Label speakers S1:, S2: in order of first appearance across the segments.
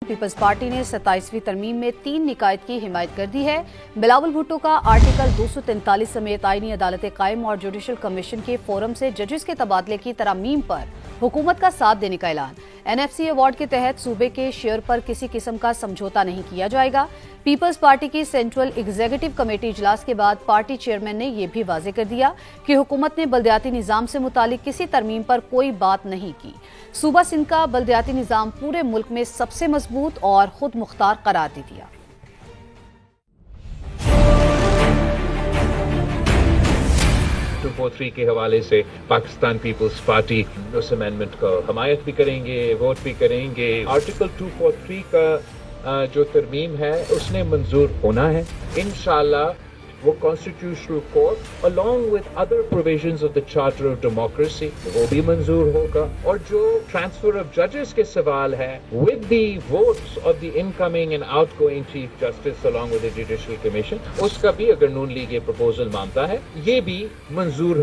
S1: Peoples party نے 27ویں ترمیم میں 3 نکات کی حمایت کر دی ہے۔ بلاول بھٹو کا آرٹیکل 243 سمیت آئینی عدالت قائم اور جوڈیشل کمیشن کے فورم سے ججز کے تبادلے کی ترامیم پر حکومت کا ساتھ دینے کا اعلان۔ NFC ایوارڈ کے تحت صوبے کے شیئر پر کسی قسم کا سمجھوتا نہیں کیا جائے گا۔ پیپلز پارٹی کی سینٹرل ایگزیکٹو کمیٹی اجلاس کے بعد پارٹی چیئرمین نے یہ بھی واضح کر دیا کہ حکومت نے بلدیاتی نظام سے متعلق کسی ترمیم پر کوئی بات نہیں کی۔ صوبہ سندھ کا بلدیاتی نظام پورے ملک میں سب سے مضبوط اور خود مختار قرار دے دیا۔
S2: 243 کے حوالے سے پاکستان پیپلز پارٹی اس امینڈمنٹ کو حمایت بھی کریں گے، ووٹ بھی کریں گے۔ آرٹیکل 243 کا جو ترمیم ہے اس نے منظور ہونا ہے انشاءاللہ۔ وہ constitutional court along with other provisions of the Charter of Democracy وہ بھی منظور ہوگا، اور جو ٹرانسفر آف ججز کے سوال ہے with the votes of the incoming and outgoing Chief Justice along with the Judicial Commission، اس کا بھی اگر نون لیگ یہ پروپوزل مانتا ہے یہ بھی منظور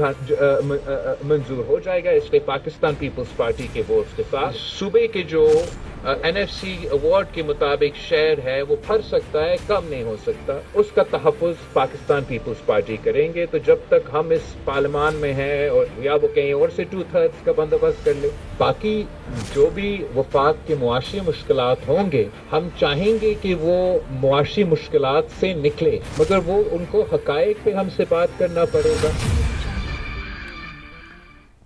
S2: ہو جائے گا۔ اس لیے پاکستان پیپلز پارٹی کے ووٹس کے ساتھ صوبے کے جو NFC ایوارڈ کے مطابق شیئر ہے وہ بڑھ سکتا ہے، کم نہیں ہو سکتا، اس کا تحفظ پاکستان پیپلز پارٹی کریں گے۔ تو جب تک ہم اس پارلیمان میں ہیں اور یا وہ کہیں اور سے 2/3 کا بندوبست کر لیں، باقی جو بھی وفاق کے معاشی مشکلات ہوں گے ہم چاہیں گے کہ وہ معاشی مشکلات سے نکلے، مگر وہ ان کو حقائق پہ ہم سے بات کرنا پڑے گا۔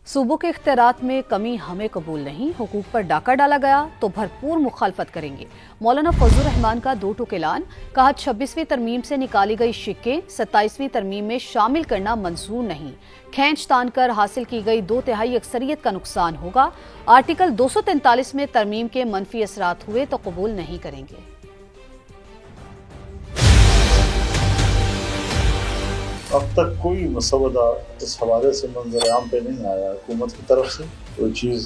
S1: صوبوں کے اختیارات میں کمی ہمیں قبول نہیں، حقوق پر ڈاکہ ڈالا گیا تو بھرپور مخالفت کریں گے۔ مولانا فضل الرحمان کا 2 ٹوک اعلان، کہا 26ویں ترمیم سے نکالی گئی شکیں 27ویں ترمیم میں شامل کرنا منظور نہیں، کھینچ تان کر حاصل کی گئی 2/3 اکثریت کا نقصان ہوگا۔ آرٹیکل 243 میں ترمیم کے منفی اثرات ہوئے تو قبول نہیں کریں گے۔
S3: اب تک کوئی مسودہ اس حوالے سے منظر عام پہ نہیں آیا حکومت کی طرف سے۔ کوئی چیز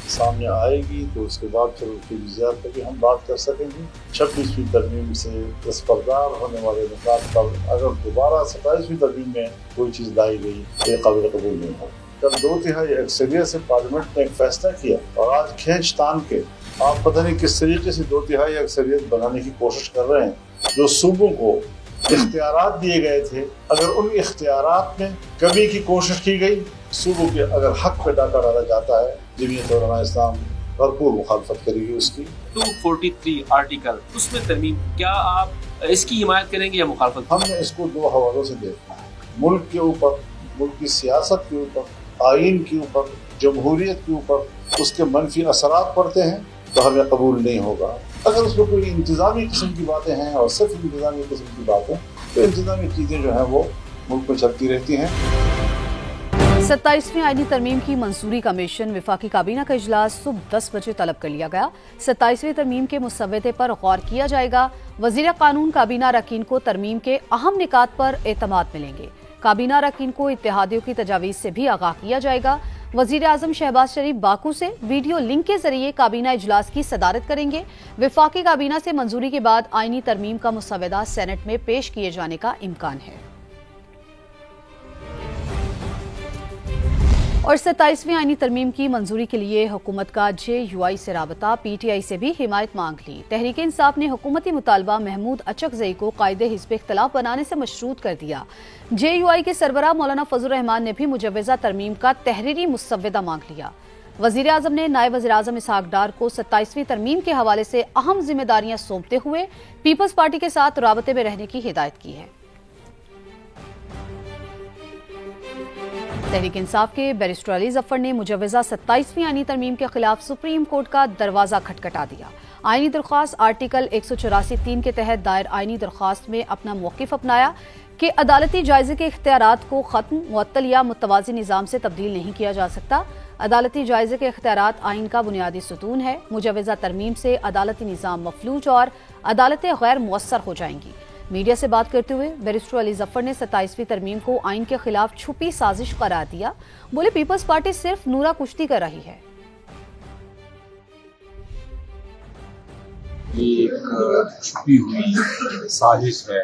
S3: سامنے آئے گی تو اس کے بعد پھر اس کی وضاحت پہ بھی ہم بات کر سکیں گے۔ 26ویں ترمیم سے دستبردار ہونے والے نکات پر اگر دوبارہ 27ویں ترمیم میں کوئی چیز لائی گئی تو یہ قابل قبول نہیں ہوگا۔ جب 2/3 اکثریت سے پارلیمنٹ نے ایک فیصلہ کیا اور آج کھینچ تان کے آپ پتہ نہیں کس طریقے سے 2/3 اکثریت بنانے کی کوشش کر رہے ہیں، جو صوبوں کو اختیارات دیے گئے تھے، اگر ان اختیارات میں کمی کی کوشش کی گئی، صوبوں کے اگر حق پہ ڈاکہ ڈالا جاتا ہے، جمعیت علماء اسلام بھرپور مخالفت کرے گی اس کی۔
S4: 243 آرٹیکل اس میں ترمیم، کیا آپ اس کی حمایت کریں گے یا مخالفت؟
S3: ہم نے اس کو 2 حوالوں سے دیکھنا ہے، ملک کے اوپر، ملک کی سیاست کے اوپر، آئین کے اوپر، جمہوریت کے اوپر اس کے منفی اثرات پڑتے ہیں تو ہمیں قبول نہیں ہوگا۔ اگر اس میں کوئی انتظامی قسم کی باتیں ہیں اور صرف انتظامی قسم کی باتیں، تو انتظامی چیزیں جو ہیں وہ ملک میں چلتی رہتی ہیں۔
S1: 27ویں آئینی ترمیم کی منظوری کا مشن وفاقی کابینہ کا اجلاس صبح 10 بجے طلب کر لیا گیا۔ 27ویں ترمیم کے مسودے پر غور کیا جائے گا۔ وزیر قانون کابینہ اراکین کو ترمیم کے اہم نکات پر اعتماد ملیں گے۔ کابینہ اراکین کو اتحادیوں کی تجاویز سے بھی آگاہ کیا جائے گا۔ وزیر اعظم شہباز شریف باکو سے ویڈیو لنک کے ذریعے کابینہ اجلاس کی صدارت کریں گے۔ وفاقی کابینہ سے منظوری کے بعد آئینی ترمیم کا مسودہ سینٹ میں پیش کیے جانے کا امکان ہے۔ اور 27ویں آئینی ترمیم کی منظوری کے لیے حکومت کا JUI سے رابطہ، PTI سے بھی حمایت مانگ لی۔ تحریک انصاف نے حکومتی مطالبہ محمود اچکزئی کو قائد حزب اختلاف بنانے سے مشروط کر دیا۔ JUI کے سربراہ مولانا فضل الرحمان نے بھی مجوزہ ترمیم کا تحریری مسودہ مانگ لیا۔ وزیر اعظم نے نائب وزیر اعظم اسحاق ڈار کو 27ویں ترمیم کے حوالے سے اہم ذمہ داریاں سونپتے ہوئے پیپلز پارٹی کے ساتھ رابطے میں رہنے کی ہدایت کی ہے۔ تحریک انصاف کے بیرسٹر علی ظفر نے مجوزہ 27ویں آئینی ترمیم کے خلاف سپریم کورٹ کا دروازہ کھٹکھٹا دیا۔ آئینی درخواست آرٹیکل 184(3) کے تحت دائر آئینی درخواست میں اپنا موقف اپنایا کہ عدالتی جائزے کے اختیارات کو ختم، معطل یا متوازی نظام سے تبدیل نہیں کیا جا سکتا۔ عدالتی جائزے کے اختیارات آئین کا بنیادی ستون ہے۔ مجوزہ ترمیم سے عدالتی نظام مفلوج اور عدالتیں غیر مؤثر ہو جائیں گی۔ میڈیا سے بات کرتے ہوئے بیرسٹر علی ظفر نے 27ویں ترمیم کو آئین کے خلاف چھپی سازش قرار دیا۔ بولے پیپلز پارٹی صرف نورا کشتی کر رہی ہے۔
S5: یہ ایک چھپی ہوئی سازش ہے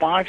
S6: 5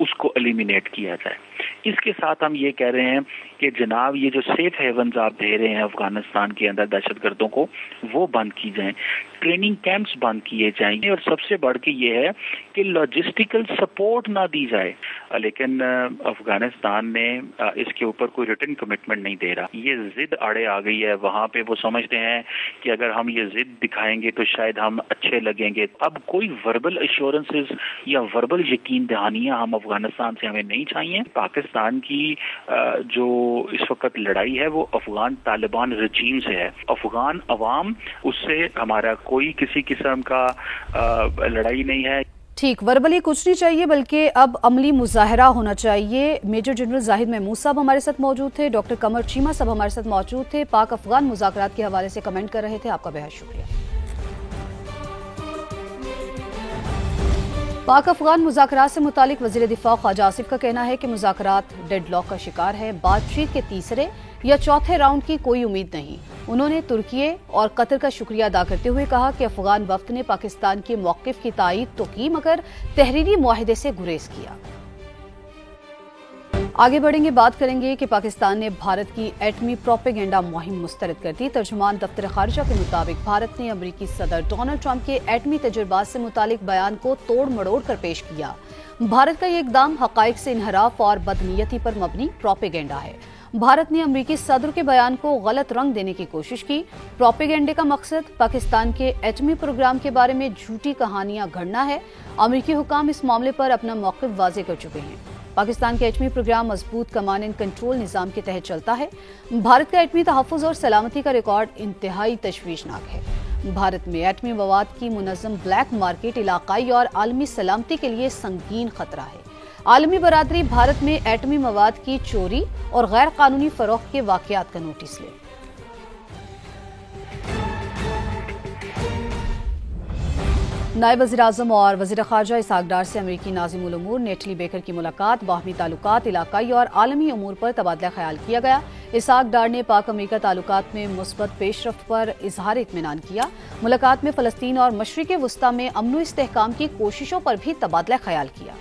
S6: اس کو ایلیمینیٹ کیا جائے. اس کے ساتھ ہم یہ کہہ رہے ہیں کہ جناب یہ جو سیف ہیونز آپ دے رہے ہیں افغانستان کے اندر دہشت گردوں کو وہ بند کی جائیں, ٹریننگ کیمپس بند کیے جائیں, اور سب سے بڑھ کے یہ ہے کہ لاجسٹیکل سپورٹ نہ دی جائے. لیکن افغانستان نے اس کے اوپر کوئی ریٹن کمٹمنٹ نہیں دے رہا. یہ ضد آڑے آ گئی ہے, وہاں پہ وہ سمجھتے ہیں کہ اگر ہم یہ ضد دکھائیں گے تو شاید ہم اچھے لگیں گے. اب کوئی وربل ایشورنسز یا وربل یقین دہانیاں ہم افغانستان سے ہمیں نہیں چاہیے. پاکستان کی جو اس وقت لڑائی ہے وہ افغان طالبان رجیم سے ہے. افغان عوام اس سے ہمارا کوئی کسی قسم کا لڑائی نہیں ہے.
S1: ٹھیک, وربلی کچھ نہیں چاہیے بلکہ اب عملی مظاہرہ ہونا چاہیے. میجر جنرل زاہد محمود صاحب ہمارے ساتھ موجود تھے, ڈاکٹر قمر چیمہ صاحب ہمارے ساتھ موجود تھے, پاک افغان مذاکرات کے حوالے سے کمنٹ کر رہے تھے. آپ کا بہت شکریہ. پاک افغان مذاکرات سے متعلق وزیر دفاع خواجہ آصف کا کہنا ہے کہ مذاکرات ڈیڈ لاک کا شکار ہے. بات چیت کے تیسرے یا چوتھے راؤنڈ کی کوئی امید نہیں. انہوں نے ترکی اور قطر کا شکریہ ادا کرتے ہوئے کہا کہ افغان وفد نے پاکستان کے موقف کی تائید تو کی مگر تحریری معاہدے سے گریز کیا. آگے بڑھیں گے, بات کریں گے کہ پاکستان نے بھارت کی ایٹمی پروپیگنڈا مہم مسترد کر دی. ترجمان دفتر خارجہ کے مطابق بھارت نے امریکی صدر ڈونلڈ ٹرمپ کے ایٹمی تجربات سے متعلق بیان کو توڑ مڑوڑ کر پیش کیا. بھارت کا یہ اقدام حقائق سے انحراف اور بدنیتی پر مبنی پروپیگنڈا ہے. بھارت نے امریکی صدر کے بیان کو غلط رنگ دینے کی کوشش کی. پروپیگنڈے کا مقصد پاکستان کے ایٹمی پروگرام کے بارے میں جھوٹی کہانیاں گھڑنا ہے. امریکی حکام اس معاملے پر اپنا موقف واضح کر چکے ہیں. پاکستان کا ایٹمی پروگرام مضبوط کمانڈ اینڈ کنٹرول نظام کے تحت چلتا ہے. بھارت کا ایٹمی تحفظ اور سلامتی کا ریکارڈ انتہائی تشویشناک ہے. بھارت میں ایٹمی مواد کی منظم بلیک مارکیٹ علاقائی اور عالمی سلامتی کے لیے سنگین خطرہ ہے. عالمی برادری بھارت میں ایٹمی مواد کی چوری اور غیر قانونی فروخت کے واقعات کا نوٹس لے. نائب وزیر اعظم اور وزیر خارجہ اسحاق ڈار سے امریکی ناظم الامور نیٹلی بیکر کی ملاقات. باہمی تعلقات, علاقائی اور عالمی امور پر تبادلہ خیال کیا گیا. اسحاق ڈار نے پاک امریکہ تعلقات میں مثبت پیش رفت پر اظہار اطمینان کیا. ملاقات میں فلسطین اور مشرق وسطی میں امن و استحکام کی کوششوں پر بھی تبادلہ خیال کیا.